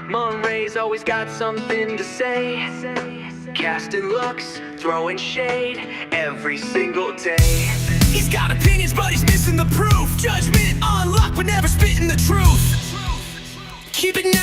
Monterey's always got something to say. Casting looks, throwing shade every single day. He's got opinions, but he's missing the proof. Judgment on luck, but never spitting the truth. Keep it 99,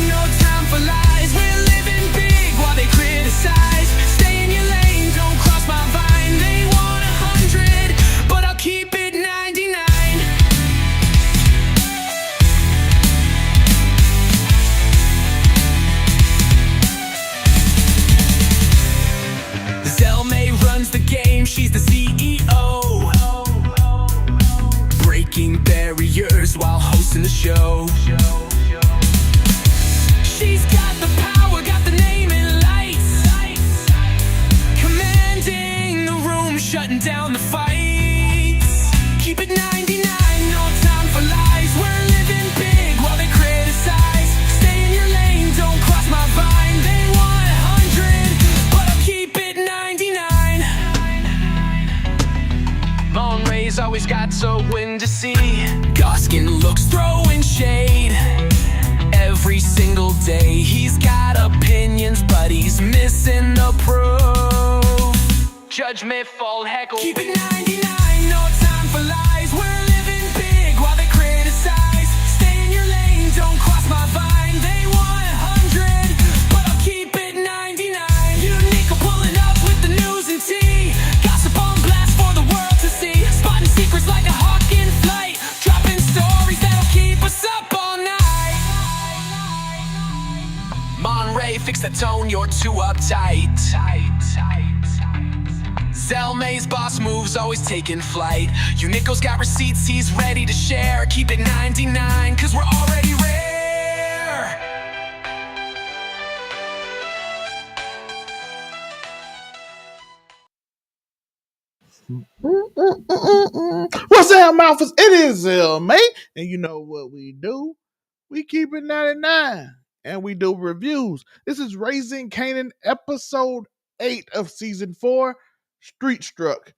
no time for lies. We're living big while they criticize. Stay in your lane, don't cross my vine. They want 100, but I'll keep it 99. Zelmay runs the game, she's the CEO. Breaking barriers while hosting the show. She's got the power, got the name in lights. Commanding the room, shutting down the fights. Keep it 99, no time for lies. We're living big while they criticize. Stay in your lane, don't cross my vine. They want 100, but I'll keep it 99. Monterey's always got so win to see. Goskin looks, throwing shade every single day. He's got opinions, but he's missing the proof. Judgment, fall, heckle. Keep it 99, no time for lies. We're living big while they criticize. Stay in your lane, don't cross my vine. They want 100, but I'll keep it 99. Uniqo pulling up with the news and tea. Gossip on blast for the world to see. Spotting secrets like a hawk in flight. Dropping stories that'll keep us up all night. Monterey, fix the tone, you're too uptight. Zelmay's boss moves, always taking flight. Uniqo's got receipts, he's ready to share. Keep it 99, cause we're already rare. What's up, mouths? It is mate, and you know what we do? We keep it 99, and we do reviews. This is Raising Kanan, episode 8 of season 4, Street Struck.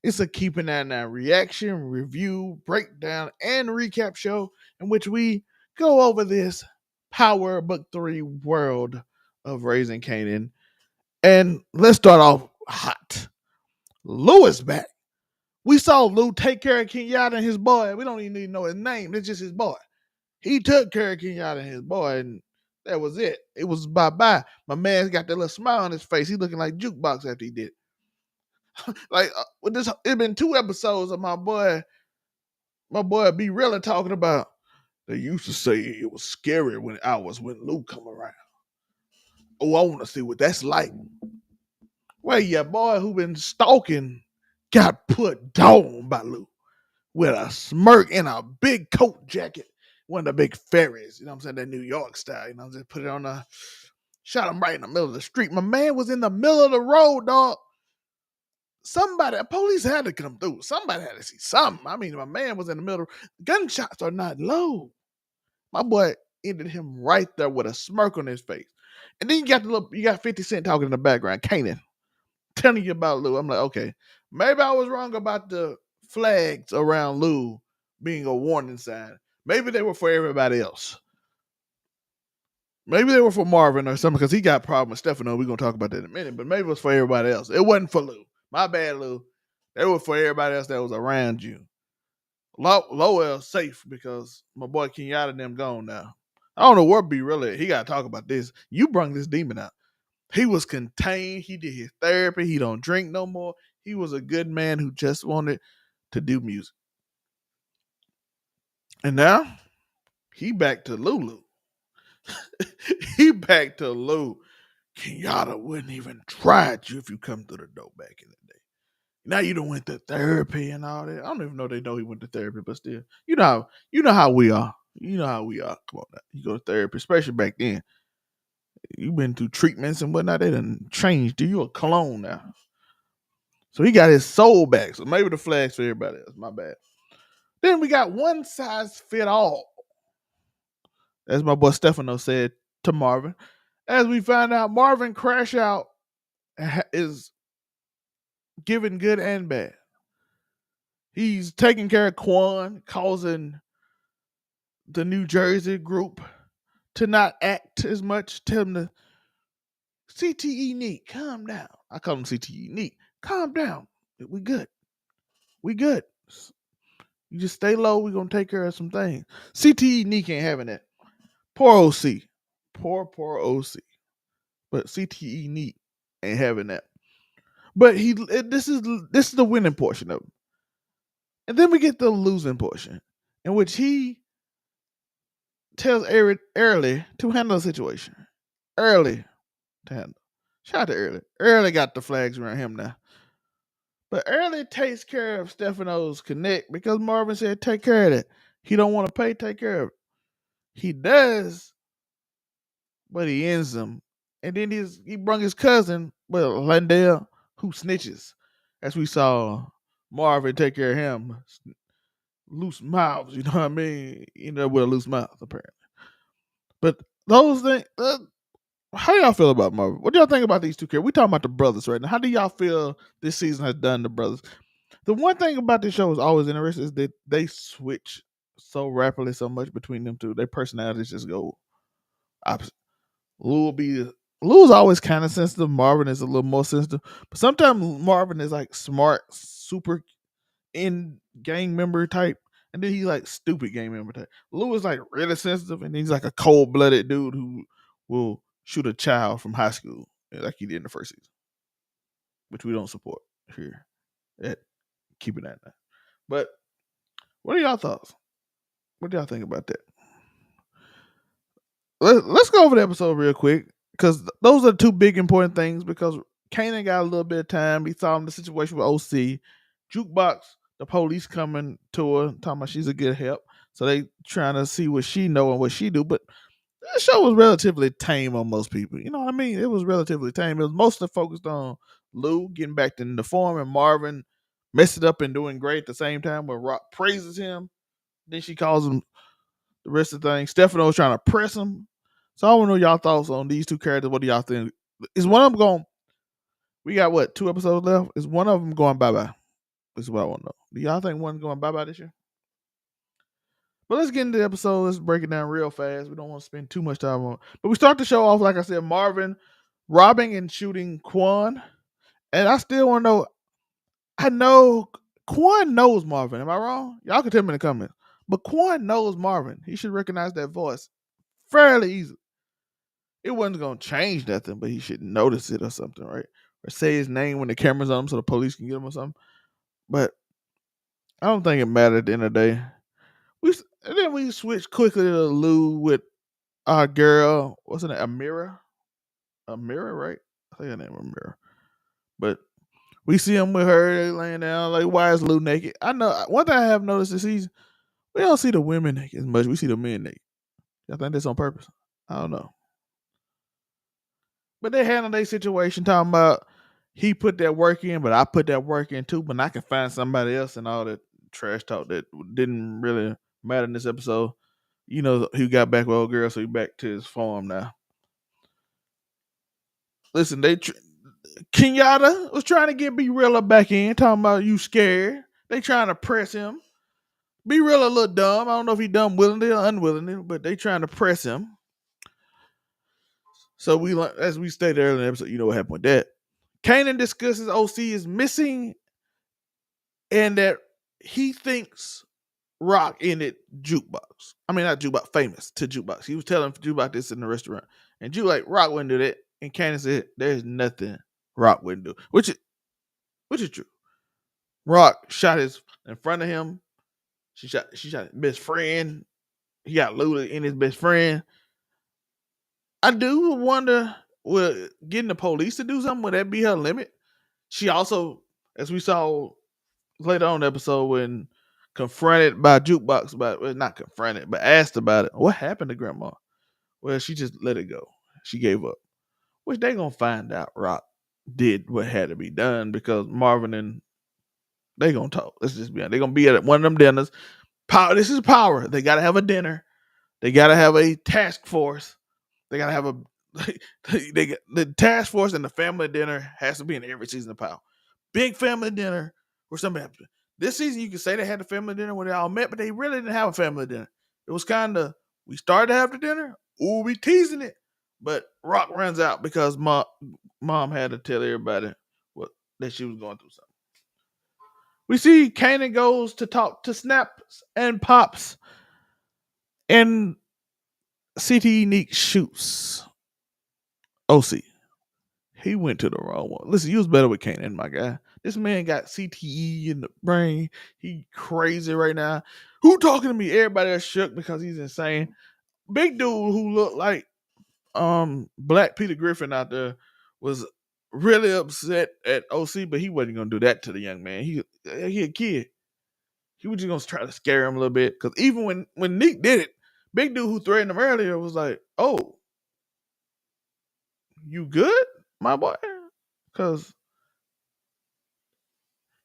It's a keep it 99 reaction, review, breakdown, and recap show in which we go over this Power Book 3 world of Raising Kanan. And let's start off hot. Lou is back. We saw Lou take care of Kenyatta and his boy. We don't even need to know his name. It's just his boy. He took care of Kenyatta and his boy, and that was it. It was bye-bye. My man's got that little smile on his face. He looking like Jukebox after he did it. Like, with this, it's been 2 episodes of my boy Be Realer talking about, they used to say it was scary when Lou come around. Oh, I want to see what that's like. Well, your boy who been stalking got put down by Lou with a smirk and a big coat jacket, one of the big ferries, you know what I'm saying, that New York style, you know, just put it on shot him right in the middle of the street. My man was in the middle of the road, dog. Police had to come through. Somebody had to see something. I mean, my man was in the middle. Gunshots are not low. My boy ended him right there with a smirk on his face. And then you got 50 Cent talking in the background, Kanan, telling you about Lou. I'm like, okay, maybe I was wrong about the flags around Lou being a warning sign. Maybe they were for everybody else. Maybe they were for Marvin or something because he got a problem with Stefano. We're going to talk about that in a minute. But maybe it was for everybody else. It wasn't for Lou. My bad, Lou. They were for everybody else that was around you. Lowell's safe because my boy Kenyatta and them gone now. I don't know what Be Really. He got to talk about this. You brung this demon out. He was contained. He did his therapy. He don't drink no more. He was a good man who just wanted to do music. And now, he back to Lulu. He back to Lou. Kenyatta wouldn't even try at you if you come through the door back in the day. Now you done went to therapy and all that. I don't even know they know he went to therapy, but still, you know how we are. You know how we are. Come on now. You go to therapy, especially back then. You've been through treatments and whatnot. They done changed. You a clone now. So he got his soul back. So maybe the flag's for everybody else. My bad. Then we got one size fit all. As my boy Stefano said to Marvin. As we find out, Marvin Crash Out is giving good and bad. He's taking care of Quan, causing the New Jersey group to not act as much. Tell him to CTE neat, calm down. I call him CTE neat. Calm down. We good. We good. You just stay low. We're gonna take care of some things. CTE neat ain't having that. Poor OC. Poor OC. But CTE neat ain't having that. But this is the winning portion of it. And then we get the losing portion, in which he tells Eric early to handle the situation. Early to handle. Shout out to Early. Early got the flags around him now. But Early takes care of Stefano's connect because Marvin said, take care of it. He don't want to pay, take care of it. He does, but he ends them. And then he brung his cousin, Landale, who snitches. As we saw Marvin take care of him. Loose mouths, you know what I mean? You know, with a loose mouth, apparently. But those things, how y'all feel about Marvin? What do y'all think about these two characters? We talking about the brothers right now. How do y'all feel this season has done the brothers? The one thing about this show is always interesting is that they switch so rapidly, so much between them two. Their personalities just go opposite. Lou's always kind of sensitive. Marvin is a little more sensitive, but sometimes Marvin is like smart, super in gang member type, and then he's like stupid gang member type. Lou is like really sensitive, and he's like a cold blooded dude who will shoot a child from high school, like he did in the first season, which we don't support here at Keeping That Now. But what are y'all thoughts? What do y'all think about that? Let's go over the episode real quick because those are two big important things. Because Kanan got a little bit of time. He saw him the situation with OC, Jukebox. The police coming to her, talking about she's a good help. So they trying to see what she know and what she do. But the show was relatively tame on most people. You know what I mean? It was relatively tame. It was mostly focused on Lou getting back in the form and Marvin messed it up and doing great at the same time where Rock praises him. Then she calls him the rest of the thing. Stefano's trying to press him. So I want to know y'all thoughts on these two characters. What do y'all think? Is one of them going? We got what, 2 episodes left? Is one of them going bye-bye? This is what I want to know. Do y'all think one's going bye-bye this year? But let's get into the episode. Let's break it down real fast. We don't want to spend too much time on it. But we start the show off, like I said, Marvin robbing and shooting Quan. And I still want to know, I know Quan knows Marvin. Am I wrong? Y'all can tell me in the comments. But Quan knows Marvin. He should recognize that voice fairly easily. It wasn't going to change nothing, but he should notice it or something, right? Or say his name when the camera's on him so the police can get him or something. But I don't think it mattered at the end of the day. And then we switch quickly to Lou with our girl. What's her name? Amira? Amira, right? I think her name was Amira. But we see him with her laying down. Like, why is Lou naked? I know. One thing I have noticed this season, we don't see the women naked as much. We see the men naked. I think that's on purpose. I don't know. But they handle their situation talking about he put that work in, but I put that work in too, but I can find somebody else and all that trash talk that didn't really matter in this episode. You know, he got back with old girl, so he back to his farm now. Listen, Kenyatta was trying to get B-Rilla back in, talking about you scared. They trying to press him. B-Rilla a little dumb. I don't know if he dumb willingly or unwillingly, but they trying to press him. So as we stated earlier in the episode, you know what happened with that. Kanan discusses OC is missing and that he thinks Rock ended Jukebox. I mean, not Jukebox, famous to Jukebox. He was telling Jukebox this in the restaurant. And Juke like, Rock wouldn't do that. And Kanan said, there's nothing Rock wouldn't do. Which is true. Rock shot in front of him. She shot his best friend. He got looted in his best friend. I do wonder, will getting the police to do something, would that be her limit? She also, as we saw later on in the episode, when confronted by Jukebox, not confronted, but asked about it, what happened to Grandma? Well, she just let it go. She gave up. Which they gonna find out Rock did what had to be done because Marvin and they gonna talk. Let's just be honest. They gonna be at one of them dinners. Power. This is power. They gotta have a dinner. They gotta have a task force. They gotta have the task force and the family dinner has to be in every season of Power. Big family dinner where something happened. This season you can say they had a family dinner where they all met, but they really didn't have a family dinner. It was kind of we started to have the dinner, ooh, we teasing it. But Rock runs out because mom had to tell everybody that she was going through something. We see Kanan goes to talk to Snaps and Pops, and CT Unique shoots OC. He went to the wrong one. Listen, you was better with Kanan, my guy. This man got CTE in the brain. He crazy right now. Who talking to me? Everybody else shook because he's insane. Big dude who looked like Black Peter Griffin out there was really upset at OC, but he wasn't gonna do that to the young man. He a kid. He was just gonna try to scare him a little bit. Cause even when Nick did it, big dude who threatened him earlier was like, "Oh, you good, my boy?" Cause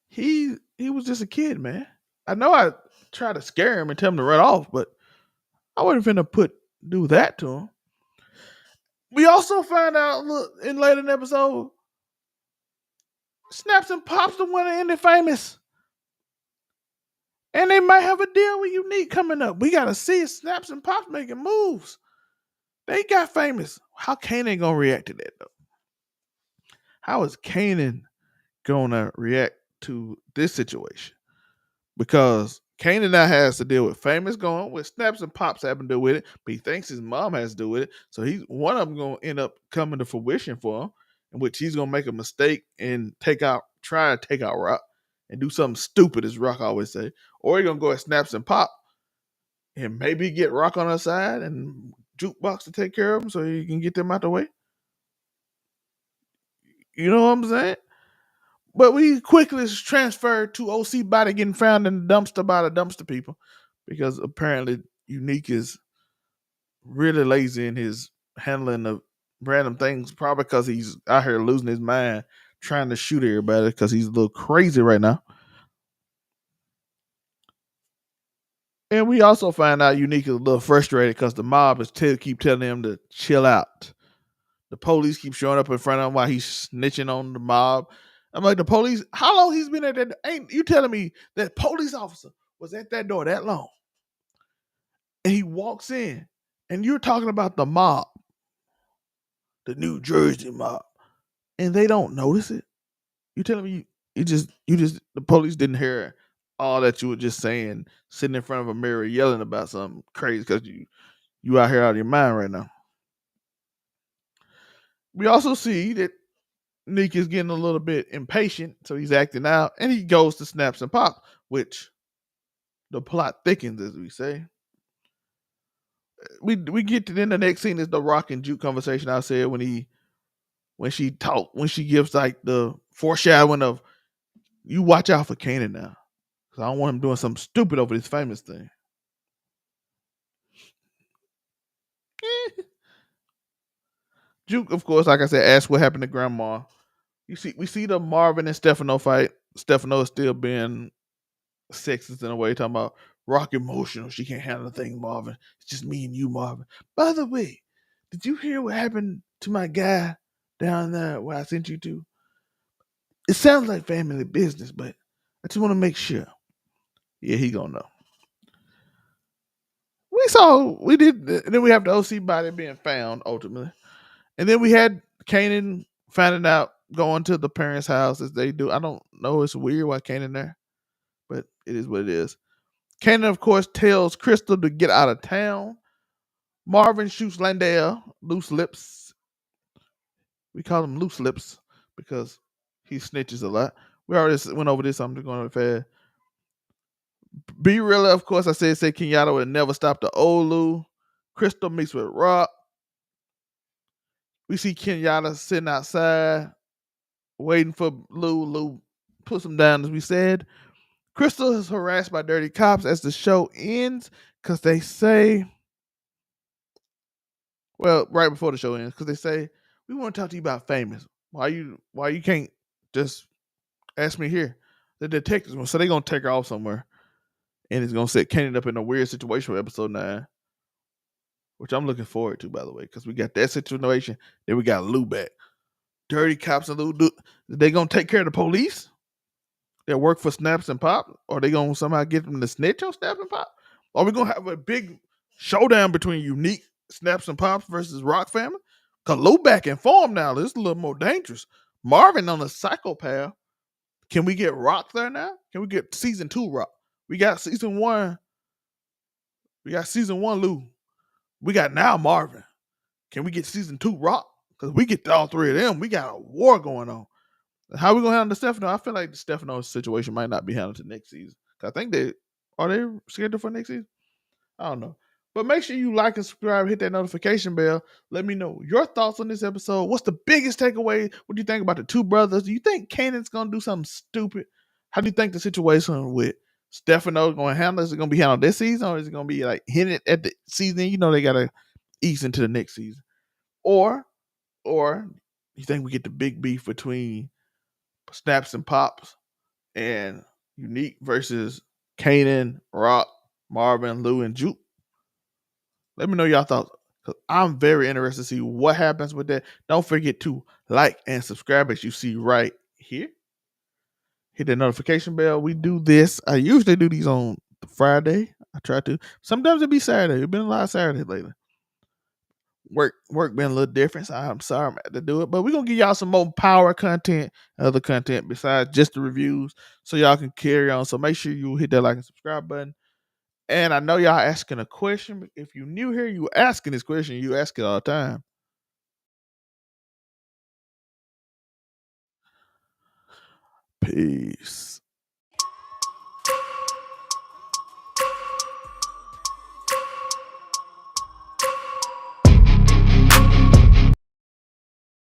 he was just a kid, man. I know I tried to scare him and tell him to run off, but I wasn't finna do that to him. We also find out, look, in later in the episode, Snaps and Pops the one that ended famous. And they might have a deal with Unique coming up. We gotta see Snaps and Pops making moves. They got famous. How Kanan gonna react to that though? How is Kanan gonna react to this situation? Because Kanan now has to deal with famous going, with Snaps and Pops having to deal with it, but he thinks his mom has to do with it. So he's one of them gonna end up coming to fruition for him, in which he's gonna make a mistake and try to take out Rock and do something stupid, as Rock always say. Or he's gonna go at Snaps and Pop and maybe get Rock on our side and Jukebox to take care of him so he can get them out the way. You know what I'm saying? But we quickly transferred to OC body getting found in the dumpster by the dumpster people, because apparently Unique is really lazy in his handling of random things, probably because he's out here losing his mind trying to shoot everybody because he's a little crazy right now. And we also find out Unique is a little frustrated because the mob is keep telling him to chill out. The police keep showing up in front of him while he's snitching on the mob. I'm like, the police, how long he's been at that? Ain't you telling me that police officer was at that door that long? And he walks in, and you're talking about the mob, the New Jersey mob, and they don't notice it? You telling me you just the police didn't hear all that you were just saying, sitting in front of a mirror yelling about something crazy because you out here out of your mind right now. We also see that Nick is getting a little bit impatient, so he's acting out, and he goes to Snaps and Pop, which the plot thickens, as we say. We get to then the next scene is the Rock and Juke conversation I said when she gives like the foreshadowing of, you watch out for Kanan now, because I don't want him doing something stupid over this famous thing. Juke, of course, like I said, asks what happened to Grandma. We see the Marvin and Stefano fight. Stefano is still being sexist in a way, talking about Rock emotional. She can't handle the thing, Marvin. It's just me and you, Marvin. By the way, did you hear what happened to my guy down there where I sent you to? It sounds like family business, but I just want to make sure. Yeah, he gonna know. We did, and then we have the OC body being found ultimately. And then we had Kanan finding out, going to the parents' house as they do. I don't know. It's weird why Kanan there, but it is what it is. Kanan, of course, tells Crystal to get out of town. Marvin shoots Landale, loose lips. We call him loose lips because he snitches a lot. We already went over this. So I'm just going to fast. Be Real, of course, I said Kenyatta would never stop the Olu. Crystal meets with Rock. We see Kenyatta sitting outside, waiting for Lou. Lou puts him down, as we said. Crystal is harassed by dirty cops as the show ends because they say, well, right before the show ends, because they say, we want to talk to you about famous. Why you can't just ask me here? The detectives, so they're going to take her off somewhere. And it's going to set Kanan up in a weird situation for episode 9, which I'm looking forward to, by the way, because we got that situation. Then we got Lou back. Dirty cops and Lou. They going to take care of the police that work for Snaps and Pop? Or they going to somehow get them to snitch on Snaps and Pop? Or we going to have a big showdown between Unique Snaps and Pops versus Rock Family. Cause Lou back in form now. This is a little more dangerous. Marvin on a psychopath. Can we get Rock there now? Can we get season 2 Rock? We got season 1. We got season 1 Lou. We got now Marvin. Can we get season 2 Rock? Because we get all three of them. We got a war going on. How we gonna handle the Stefano? I feel like the Stefano situation might not be handled to next season. I think they scheduled for next season. I don't know. But make sure you like and subscribe, hit that notification bell. Let me know your thoughts on this episode. What's the biggest takeaway? What do you think about the two brothers? Do you think Kanan's gonna do something stupid? How do you think the situation with Stefano going to handle? Is it gonna be handled this season, or is it gonna be like hinted at the season? You know they gotta ease into the next season. Or you think we get the big beef between Snaps and Pops and Unique versus Kanan, Rock, Marvin, Lou, and Juke? Let me know y'all thoughts. Because I'm very interested to see what happens with that. Don't forget to like and subscribe as you see right here. Hit that notification bell. We do this. I usually do these on Friday. I try to. Sometimes it be Saturday. It's been a lot of Saturdays lately. Work been a little different, so I'm sorry I'm had to do it. But we're gonna give y'all some more power content, other content besides just the reviews, so y'all can carry on. So make sure you hit that like and subscribe button. And I know y'all asking a question. If you're new here, you asking this question, you ask it all the time. Peace.